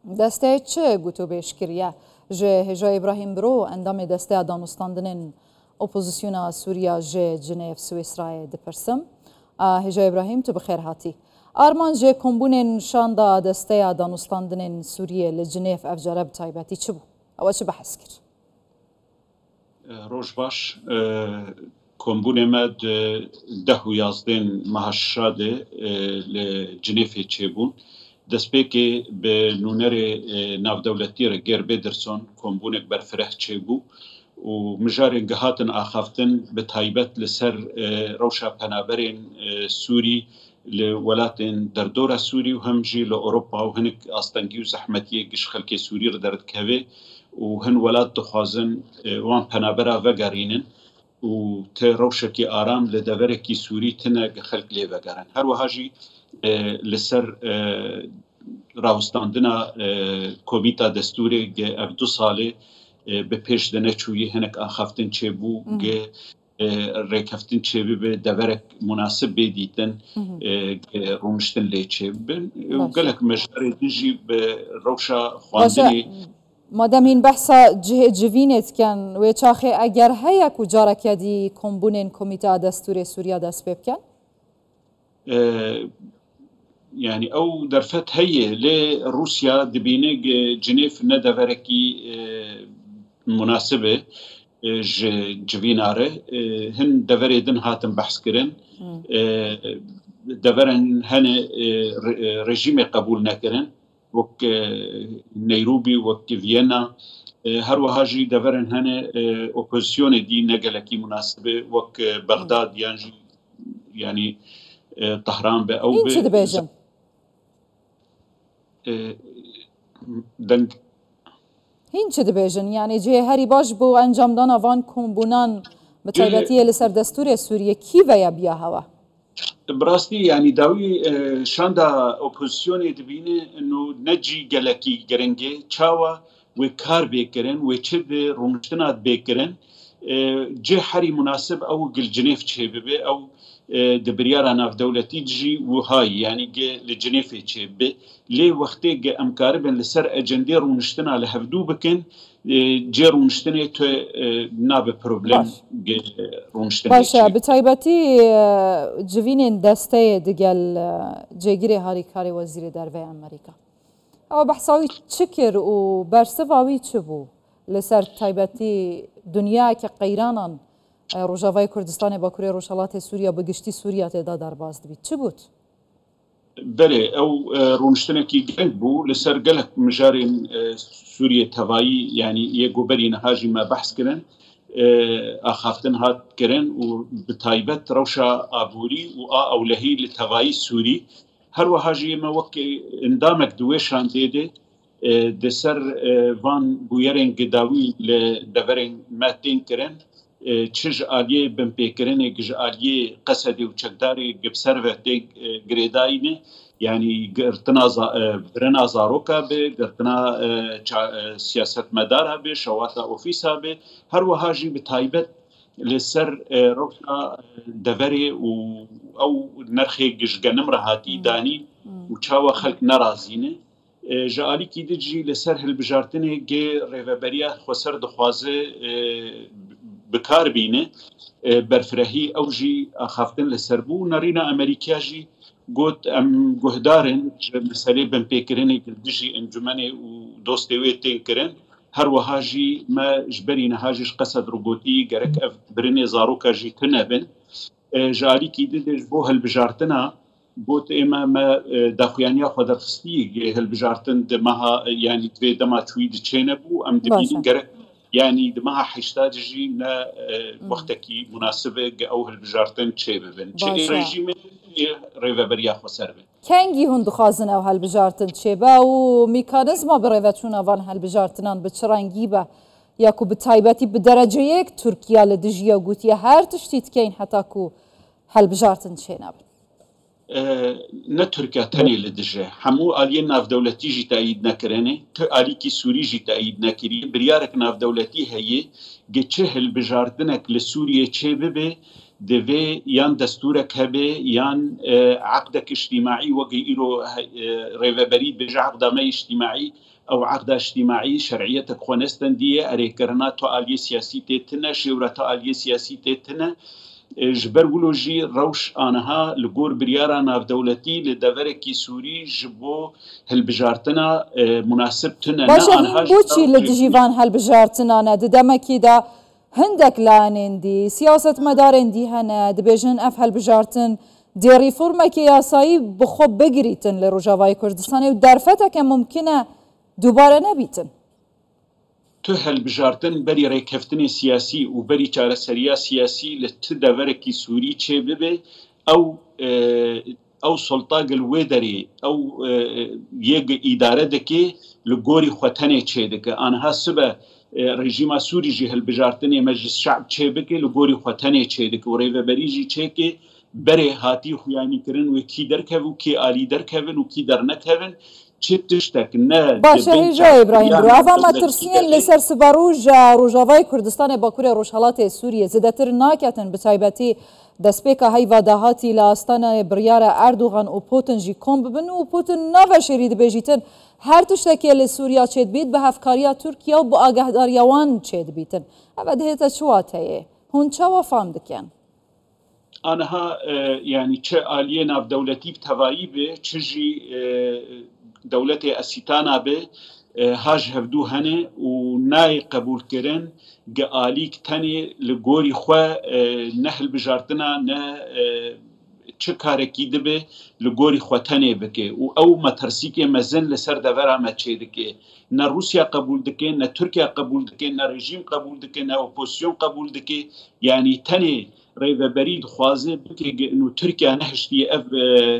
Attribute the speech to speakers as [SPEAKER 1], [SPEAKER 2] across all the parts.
[SPEAKER 1] دسته چه گوتو بیشکریه جه هجای ابراهیم برو اندام دسته دانستاندن اپوزیسیونا سوریا جه جنیف سوئیسرای دپرسم هجای ابراهیم تو بخیر هاتی آرمان جه کمبون شاندا دسته دانستاندن سوریه لجنیف افجاره بتایبتی چه بو؟ او چه بحث کرد؟
[SPEAKER 2] روش باش کمبون مد 10 و 11 مهشاده لجنیف چه بون دست که به نونر نافدولتی را گر بدرسون کمبونک برفرخ چه بو و مجار گهاتن آخافتن به تایبت لسر روشا پنابرین سوری لولاتن در دور سوری و همجی لأوروپا و هنک آستانگی و زحمتیه گش خلک سوری را درد کوه و هن ولات دخوازن وان پنابرا وگرینن و ته روشکی آرام لدورکی سوری تنه خلک لی وگرن هر وحاجی لسر راوستاندنا کومیتا دستوری اف 2 ساله به پیش دنه چویی هنک آخافتن چه بو ریکفتن چه به دورک مناسب بیدیتن رومشتن لی چه بن و گلک مجاری دنجی به روشا خواندنی
[SPEAKER 1] مادام این بحثا جوینت کن و چاخه اگر هیا کجا کدی کمبونین کومیتا دستوری سوریا دست بکن؟
[SPEAKER 2] يعني او درفت هي لروسيا دبينه جنيف ندفركي مناسبه جويناره هن دفريدن هاتن بحث كرن دفرن هن رژیم قبول نكرن وك نيروبي وك فيينا هر وهاجي دفرن هن اوبوزيسيون دي نقلكي مناسبه وك بغداد يعني طهران به او
[SPEAKER 1] به
[SPEAKER 2] دنگ
[SPEAKER 1] هین چه دبیجن یعنی جه هری باش بو انجام دان وان کمبونان به تایبتی لسر دستور سوریه کی ویا بیا هوا
[SPEAKER 2] براستی یعنی داوی شاندا اپوزیسیون دبینه انه نجی گلکی گرنگه چاوا و کار بکرن و چه به رومشتنات بکرن جه هری مناسب او گل جنیف چه به او دبریارا ناف دولتی جی وهاي يعني لجنيف چه به لي وقتي امكار بن لسر اجندي رونشتنا لهفدو بكن جي رونشتنه تو ناب بروبلم رونشتنه
[SPEAKER 1] باشه بتایبتی جوین دسته دگل جگیری هاری کاری وزیر دروی امریکا او بحثاوی چکر و برسواوی چه بو لسر تایبتی دنیا که قیرانان روجاوای کردستان باکوری روشالات سوریا بگشتی سوریا تدا در باز دبید چه بود؟
[SPEAKER 2] بله او رونشتنکی گنگ بو لسر گلک مجارین سوریا توایی یعنی یه گوبری نهاجی ما بحث کرن آخافتن هات کرن و بتایبت روشا آبوری و اولهی لتوایی سوری هر وحاجی ما وکی اندامک دویشان دیده دسر وان بویرین گداوی لدورین ماتین کرن چج آلیه بن پیکرنه گج آلیه قصدی و چکداری گبسر و تگ گریداینه یعنی گرتنا برنا زاروکا به گرتنا سیاست مدارها به شواتا اوفیسا به هر وحاجی به تایبت لسر روشا دوری و او نرخی گشگنم راحتی دانی و چاوا خلق نرازینه جالی کی دیجی لسر هلبجارتنه گه ریوبریا خسر دخوازه بکار بینه برفرهی اوجی خافتن لسربو نرینا امریکاجی گوت ام گهدارن مسئله بن پیکرنه دیجی انجمنه و دوستوی تین کرن هر وهاجی ما جبری نهاجش قصد روبوتی گرک برنه زاروکا جی تنبن جالی کی دیج بو هلبجارتنا بوت اما ما داخویانیا خود درخستی هلبجارتن دمها یعنی دوی دما توید چینه بو ام دبیدن گرک يعني دمها حيشتاجي نا وقتكي مناسبة أو هالبجارتن شيء ببن شيء رجيم ريفابريا خسر بن
[SPEAKER 1] كانجي هند خازن أو هالبجارتن شيء با وميكانيزما بريفتشونا فان هالبجارتنان بتشرانجي با ياكو بتايباتي بدرجة يك تركيا لدجيا وقوتيا هار تشتيت كين حتى كو هالبجارتن شيء نابن
[SPEAKER 2] نتركيا تاني لدجه حمو آلية ناف دولتي جي تأييد نكرنه تو آليكي سوري جي تأييد نكري بريارك ناف دولتي هي جه هل بجاردنك لسوريا چه ببه دەوێ یان دەستورێک هەبێ یان عقدێک اجتیماعی وەگەی ئیرۆ ڕێڤەبەری بێژە عقدامە اجتیماعی ئەو عقدا اجتیماعی شەرعیەتێک خۆنەستەندیە ئەرێکردنا تۆ ئالیە سیاسی تێتنە شێورە تۆ ئالیە سیاسی تێتنە ji ber wilo jî rewş aniha li gor biryara navdewletî li deverekî Sûrî ji bo hilbijartina munasib tune
[SPEAKER 1] boçî li dijîvan hilbijartina ne di demekî de hindek lanên dî siyasetmedarên dî hene dibêjin ev hilbijartin dê rîformekê yasayî bi xwe bigirîtin li Rojavayê Kurdistanê û derfeteke mumkin e dubare nebîtin.
[SPEAKER 2] Tu hilbijartin berî rêkeftinê siyasî û berî çareseriya siyasî li ti deverekî Sûrî çê bibe ew soltagil wê derê ew yê îdare dike li gorî xwe tenê çê dike aniha sibe rejîma Sûrî jî hilbijartinê meclis şe'b çê bike li gorî xwe tenê çê dike û rêveberî jî çêke berê hatî xuyanîkirin wê kî derkeve û kî alî derkevin û kî dernekevin
[SPEAKER 1] باشه هێژا ئیبراهیم برۆ ئەڤا مەترسیان لەسەر سبەڕۆژە ڕۆژاوای کوردستانی باکوورە ڕۆژهەڵاتی سووریە زیاتر ناکەتن بە تایبەتی دەستپێکە هەیڤا داهاتی لە ئاستانە بڕیارە ئەردوغان و پۆتن ژی کۆم ببن و پۆتن ناڤەشێری دەبێژیتن هەر تشتێکێ لە سووریا چێت بیت بە هەفکاریە تورکیا و بۆ ئاگەهداریەوان چێت بیتن ئەvە دەهێتە چواتەیە هون چاوە فام دکەن
[SPEAKER 2] ئانەها یعنی چه ئالیە ناودەولەتی تەوایی بێ چژی دولتê esîtana bê haj hevdû hene û nayê qebûlkirin ge alîk tenê li gorî xwe ne hilbijartina ne çi karekî dibe li gorî xwe tenê bike û ew metirsîkê mezin li ser devera me çê dike ne Rusya qebûl dike ne Tirkiye qebûl dike ne rejîm qebûl dike ne opozisyon qebûl dike yanî tenê rêveberî dixwaze bike û Tirkiye nehiştiye ev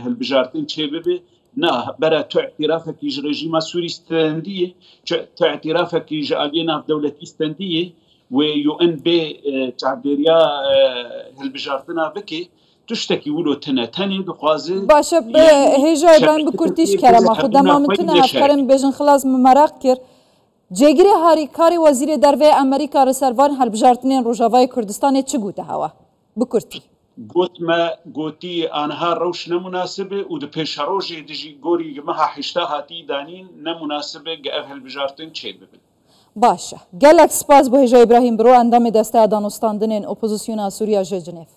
[SPEAKER 2] hilbijartin çê bibe نه برای تو اعترافکی ج رژیم سوری استندیه تو اعترافکی ج آلیه نافدولتی استندیه و یو ان به تعبیریا هلبجارتنا بکی تشتکی ولو تنه دخوازه
[SPEAKER 1] باشه هیجا ابراهیم بکرتیش کرم خودم ممکنه افکارم بیشن خلاص مراق کرد جگری هاریکاری وزیر دروی امریکا رسروان هلبجارتنی روجاوای کردستان چه گوته هوا بکرتی
[SPEAKER 2] گوتی آنها روش نمناسبه و د پیشروجی دجی گوری مها حشتا هاتی دانین نمناسبه گه هلبجارتن چه ببین
[SPEAKER 1] باشه گلک سپاس بو هیجا ابراهیم برو اندام دسته دانستاندنین اپوزیسیون سوریا ژنیف